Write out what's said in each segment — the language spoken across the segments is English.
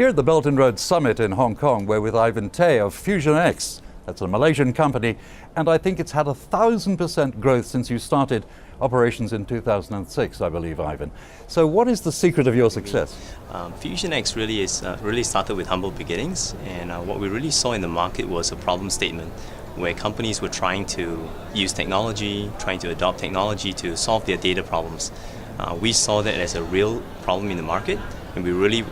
Here at the Belt and Road Summit in Hong Kong, we're with Ivan Tay of Fusionex. That's a Malaysian company, and I think it's had 1,000% growth since you started operations in 2006, I believe, Ivan. So what is the secret of your success? Fusionex really started with humble beginnings, and what we really saw in the market was a problem statement where companies were trying to use technology, trying to adopt technology to solve their data problems. We saw that as a real problem in the market, and we really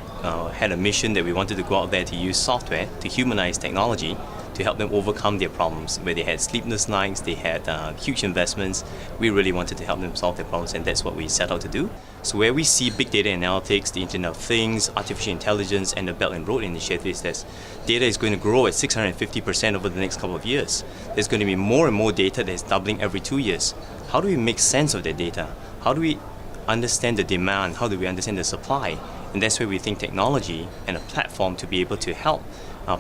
had a mission that we wanted to go out there to use software to humanize technology to help them overcome their problems. Where they had sleepless nights, they had huge investments, we really wanted to help them solve their problems, and that's what we set out to do. So where we see big data analytics, the Internet of Things, artificial intelligence, and the Belt and Road initiatives, that data is going to grow at 650% over the next couple of years. There's going to be more and more data that is doubling every 2 years. How do we make sense of that data? How do we understand the demand? How do we understand the supply? And that's where we think technology and a platform to be able to help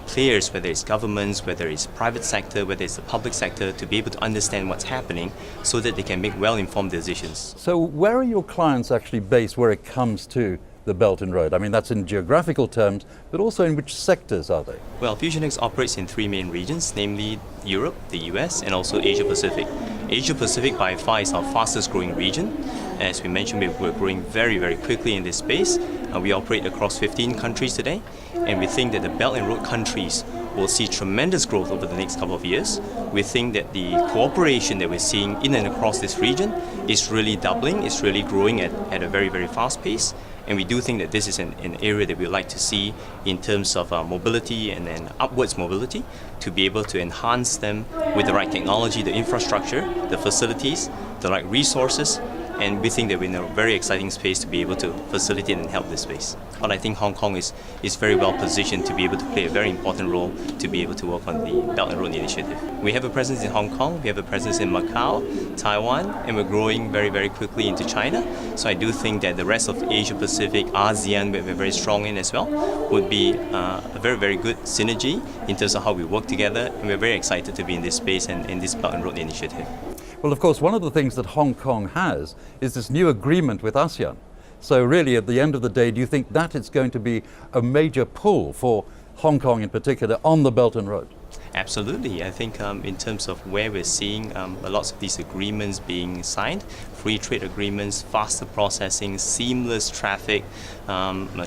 players, whether it's governments, whether it's private sector, whether it's the public sector, to be able to understand what's happening so that they can make well-informed decisions. So where are your clients actually based where it comes to the Belt and Road? I mean, that's in geographical terms, but also in which sectors are they? Well, Fusionex operates in 3 main regions, namely Europe, the US, and also Asia Pacific. Asia Pacific by far is our fastest growing region. As we mentioned, we're growing very, very quickly in this space. We operate across 15 countries today, and we think that the Belt and Road countries will see tremendous growth over the next couple of years. We think that the cooperation that we're seeing in and across this region is really doubling, it's really growing at a very, very fast pace. And we do think that this is an area that we'd like to see in terms of mobility and then upwards mobility, to be able to enhance them with the right technology, the infrastructure, the facilities, the right resources. And we think that we're in a very exciting space to be able to facilitate and help this space. But I think Hong Kong is very well positioned to be able to play a very important role to be able to work on the Belt and Road initiative. We have a presence in Hong Kong, we have a presence in Macau, Taiwan, and we're growing very, very quickly into China. So I do think that the rest of Asia Pacific, ASEAN, where we're very strong in as well, would be a very, very good synergy in terms of how we work together. And we're very excited to be in this space and in this Belt and Road initiative. Well, of course, one of the things that Hong Kong has is this new agreement with ASEAN. So really, at the end of the day, do you think that is going to be a major pull for Hong Kong in particular on the Belt and Road? Absolutely. I think in terms of where we're seeing lots of these agreements being signed, free trade agreements, faster processing, seamless traffic,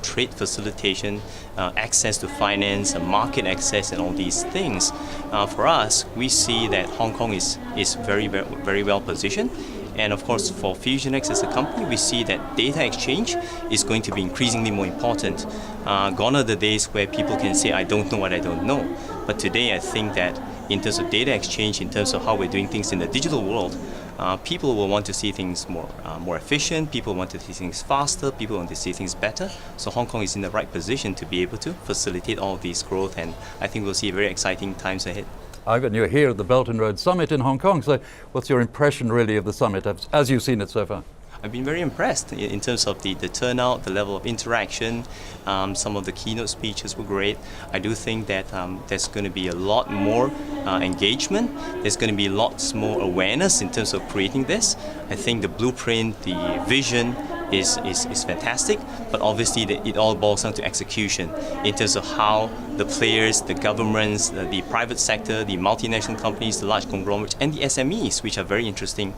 trade facilitation, access to finance, market access, and all these things. For us, we see that Hong Kong is very, very, very well positioned. And of course, for Fusionex as a company, we see that data exchange is going to be increasingly more important. Gone are the days where people can say, I don't know what I don't know. But today, I think that in terms of data exchange, in terms of how we're doing things in the digital world, people will want to see things more efficient, people want to see things faster, people want to see things better. So Hong Kong is in the right position to be able to facilitate all of this growth, and I think we'll see very exciting times ahead. Ivan, you're here at the Belt and Road Summit in Hong Kong, so what's your impression really of the summit as you've seen it so far? I've been very impressed in terms of the turnout, the level of interaction. Some of the keynote speeches were great. I do think that there's going to be a lot more engagement. There's going to be lots more awareness in terms of creating this. I think the blueprint, the vision is fantastic, but obviously it all boils down to execution in terms of how the players, the governments, the private sector, the multinational companies, the large conglomerates, and the SMEs, which are very interesting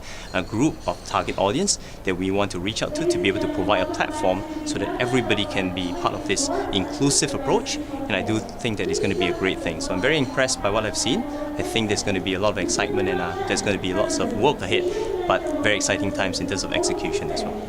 group of target audience that we want to reach out to be able to provide a platform so that everybody can be part of this inclusive approach. And I do think that it's going to be a great thing. So I'm very impressed by what I've seen. I think there's going to be a lot of excitement, and there's going to be lots of work ahead, but very exciting times in terms of execution as well.